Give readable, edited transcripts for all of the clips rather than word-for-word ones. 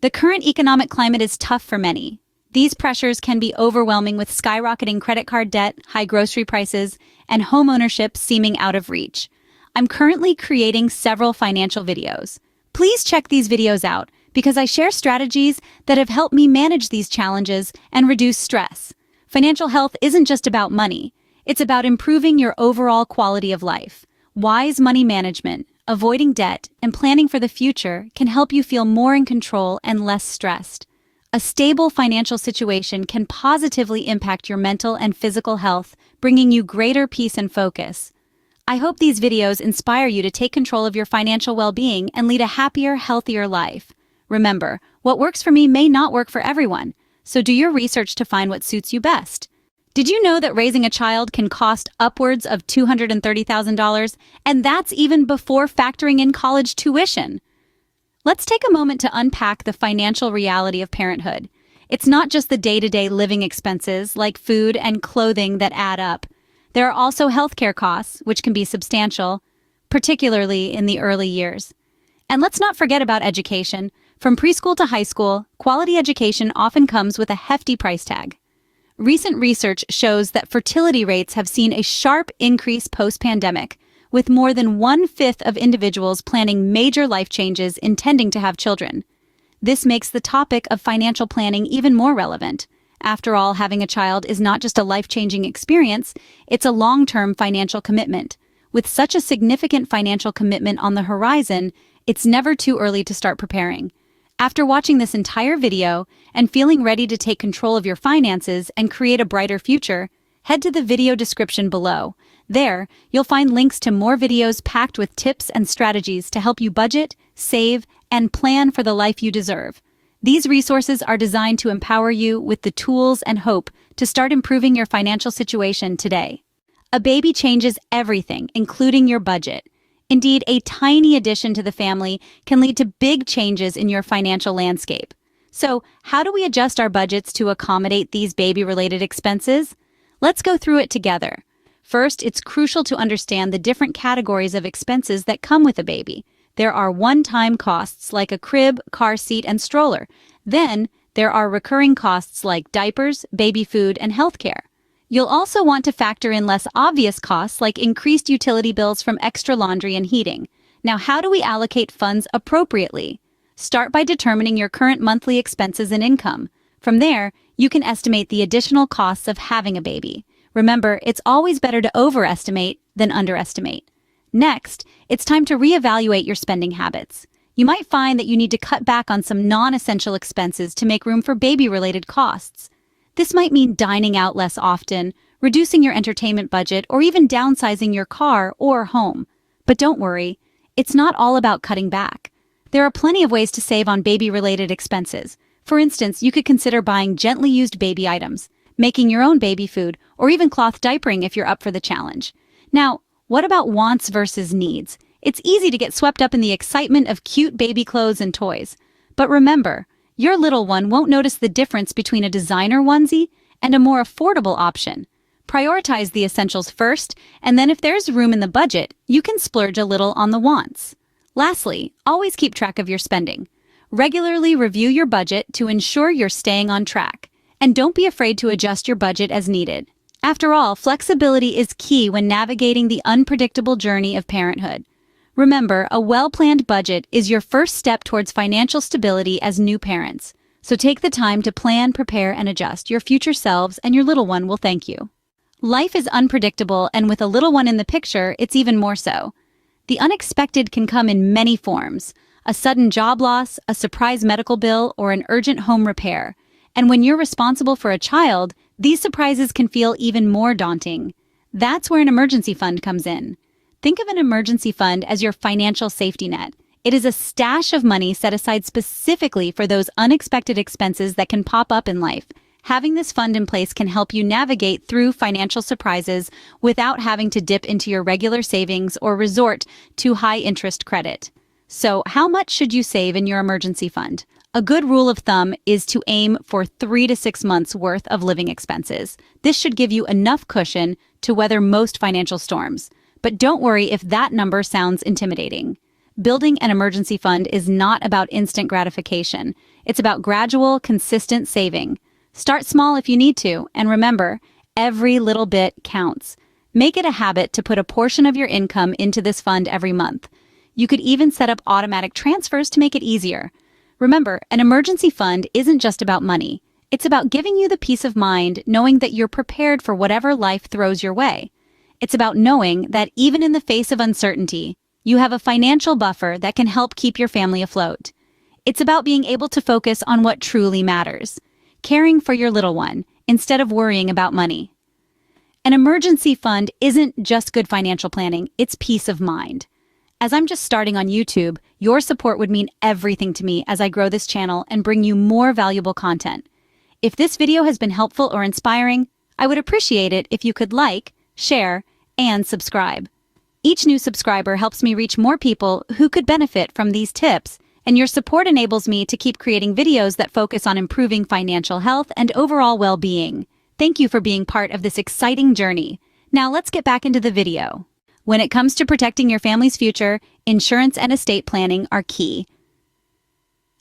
The current economic climate is tough for many. These pressures can be overwhelming with skyrocketing credit card debt, high grocery prices, and home ownership seeming out of reach. I'm currently creating several financial videos. Please check these videos out because I share strategies that have helped me manage these challenges and reduce stress. Financial health isn't just about money. It's about improving your overall quality of life. Wise money management, avoiding debt, and planning for the future can help you feel more in control and less stressed. A stable financial situation can positively impact your mental and physical health, bringing you greater peace and focus. I hope these videos inspire you to take control of your financial well-being and lead a happier, healthier life. Remember, what works for me may not work for everyone, so do your research to find what suits you best. Did you know that raising a child can cost upwards of $230,000, and that's even before factoring in college tuition? Let's take a moment to unpack the financial reality of parenthood. It's not just the day-to-day living expenses like food and clothing that add up. There are also healthcare costs, which can be substantial, particularly in the early years. And let's not forget about education. From preschool to high school, quality education often comes with a hefty price tag. Recent research shows that fertility rates have seen a sharp increase post-pandemic, with more than 1/5 of individuals planning major life changes intending to have children. This makes the topic of financial planning even more relevant. After all, having a child is not just a life-changing experience, it's a long-term financial commitment. With such a significant financial commitment on the horizon, it's never too early to start preparing. After watching this entire video and feeling ready to take control of your finances and create a brighter future, head to the video description below. There, you'll find links to more videos packed with tips and strategies to help you budget, save, and plan for the life you deserve. These resources are designed to empower you with the tools and hope to start improving your financial situation today. A baby changes everything, including your budget. Indeed, a tiny addition to the family can lead to big changes in your financial landscape. So, how do we adjust our budgets to accommodate these baby-related expenses? Let's go through it together. First, it's crucial to understand the different categories of expenses that come with a baby. There are one-time costs like a crib, car seat, and stroller. Then, there are recurring costs like diapers, baby food, and healthcare. You'll also want to factor in less obvious costs like increased utility bills from extra laundry and heating. Now, how do we allocate funds appropriately? Start by determining your current monthly expenses and income. From there, you can estimate the additional costs of having a baby. Remember, it's always better to overestimate than underestimate. Next, it's time to reevaluate your spending habits. You might find that you need to cut back on some non-essential expenses to make room for baby-related costs. This might mean dining out less often, reducing your entertainment budget, or even downsizing your car or home. But don't worry, it's not all about cutting back. There are plenty of ways to save on baby-related expenses. For instance, you could consider buying gently used baby items, making your own baby food, or even cloth diapering if you're up for the challenge. Now, what about wants versus needs? It's easy to get swept up in the excitement of cute baby clothes and toys. But remember, your little one won't notice the difference between a designer onesie and a more affordable option. Prioritize the essentials first, and then if there's room in the budget, you can splurge a little on the wants. Lastly, always keep track of your spending. Regularly review your budget to ensure you're staying on track. And don't be afraid to adjust your budget as needed. After all, flexibility is key when navigating the unpredictable journey of parenthood. Remember, a well-planned budget is your first step towards financial stability as new parents. So take the time to plan, prepare, and adjust. Your future selves and your little one will thank you. Life is unpredictable, and with a little one in the picture, it's even more so. The unexpected can come in many forms: a sudden job loss, a surprise medical bill, or an urgent home repair. And when you're responsible for a child, these surprises can feel even more daunting. That's where an emergency fund comes in. Think of an emergency fund as your financial safety net. It is a stash of money set aside specifically for those unexpected expenses that can pop up in life. Having this fund in place can help you navigate through financial surprises without having to dip into your regular savings or resort to high-interest credit. So, how much should you save in your emergency fund? A good rule of thumb is to aim for 3 to 6 months worth of living expenses. This should give you enough cushion to weather most financial storms. But don't worry if that number sounds intimidating. building an emergency fund is not about instant gratification. It's about gradual, consistent saving. Start small if you need to, and remember, every little bit counts. Make it a habit to put a portion of your income into this fund every month. You could even set up automatic transfers to make it easier. Remember, an emergency fund isn't just about money. It's about giving you the peace of mind knowing that you're prepared for whatever life throws your way. It's about knowing that even in the face of uncertainty, you have a financial buffer that can help keep your family afloat. It's about being able to focus on what truly matters, caring for your little one instead of worrying about money. An emergency fund isn't just good financial planning, it's peace of mind. As I'm just starting on YouTube, your support would mean everything to me as I grow this channel and bring you more valuable content. If this video has been helpful or inspiring, I would appreciate it if you could like, share, and subscribe. Each new subscriber helps me reach more people who could benefit from these tips, and your support enables me to keep creating videos that focus on improving financial health and overall well-being. Thank you for being part of this exciting journey. Now let's get back into the video. When it comes to protecting your family's future, insurance and estate planning are key.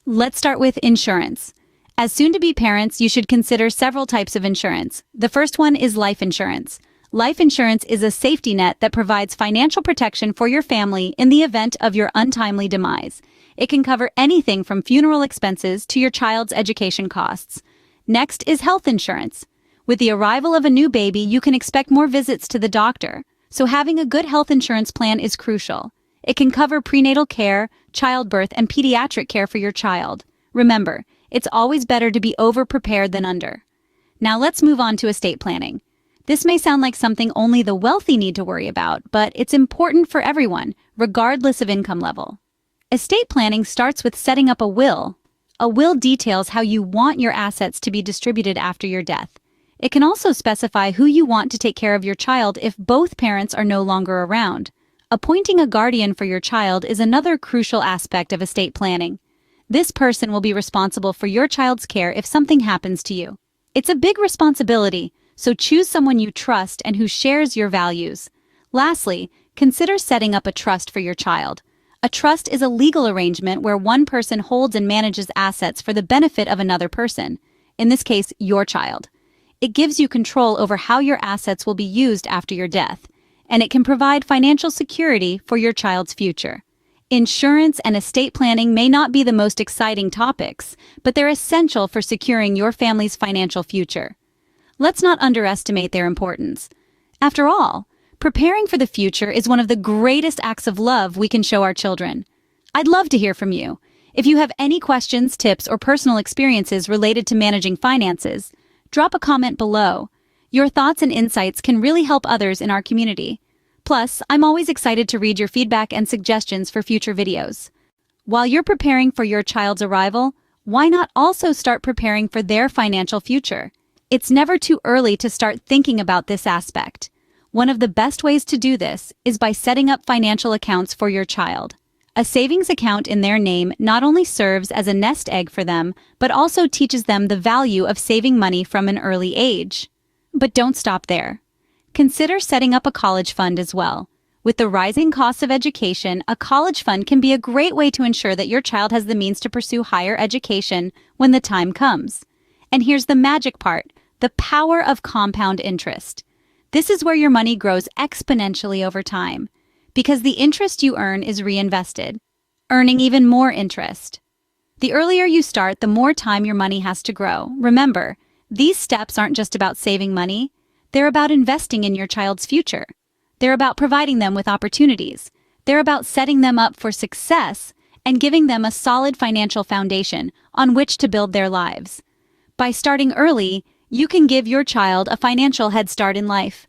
Let's start with insurance. As soon-to-be parents, you should consider several types of insurance. The first one is life insurance. Life insurance is a safety net that provides financial protection for your family in the event of your untimely demise. It can cover anything from funeral expenses to your child's education costs. Next is health insurance. With the arrival of a new baby, you can expect more visits to the doctor. So having a good health insurance plan is crucial. It can cover prenatal care, childbirth, and pediatric care for your child. Remember, it's always better to be over-prepared than under. Now let's move on to estate planning. This may sound like something only the wealthy need to worry about, but it's important for everyone, regardless of income level. Estate planning starts with setting up a will. A will details how you want your assets to be distributed after your death. It can also specify who you want to take care of your child if both parents are no longer around. Appointing a guardian for your child is another crucial aspect of estate planning. This person will be responsible for your child's care if something happens to you. It's a big responsibility, so choose someone you trust and who shares your values. Lastly, consider setting up a trust for your child. A trust is a legal arrangement where one person holds and manages assets for the benefit of another person, in this case, your child. It gives you control over how your assets will be used after your death, and it can provide financial security for your child's future. Insurance and estate planning may not be the most exciting topics, but they're essential for securing your family's financial future. Let's not underestimate their importance. After all, preparing for the future is one of the greatest acts of love we can show our children. I'd love to hear from you. If you have any questions, tips, or personal experiences related to managing finances, drop a comment below. Your thoughts and insights can really help others in our community. Plus, I'm always excited to read your feedback and suggestions for future videos. While you're preparing for your child's arrival, why not also start preparing for their financial future? It's never too early to start thinking about this aspect. One of the best ways to do this is by setting up financial accounts for your child. A savings account in their name not only serves as a nest egg for them, but also teaches them the value of saving money from an early age. But don't stop there. Consider setting up a college fund as well. With the rising costs of education, a college fund can be a great way to ensure that your child has the means to pursue higher education when the time comes. And here's the magic part, the power of compound interest. This is where your money grows exponentially over time, because the interest you earn is reinvested, earning even more interest. The earlier you start, the more time your money has to grow. Remember, these steps aren't just about saving money, they're about investing in your child's future. They're about providing them with opportunities. They're about setting them up for success and giving them a solid financial foundation on which to build their lives. By starting early, you can give your child a financial head start in life.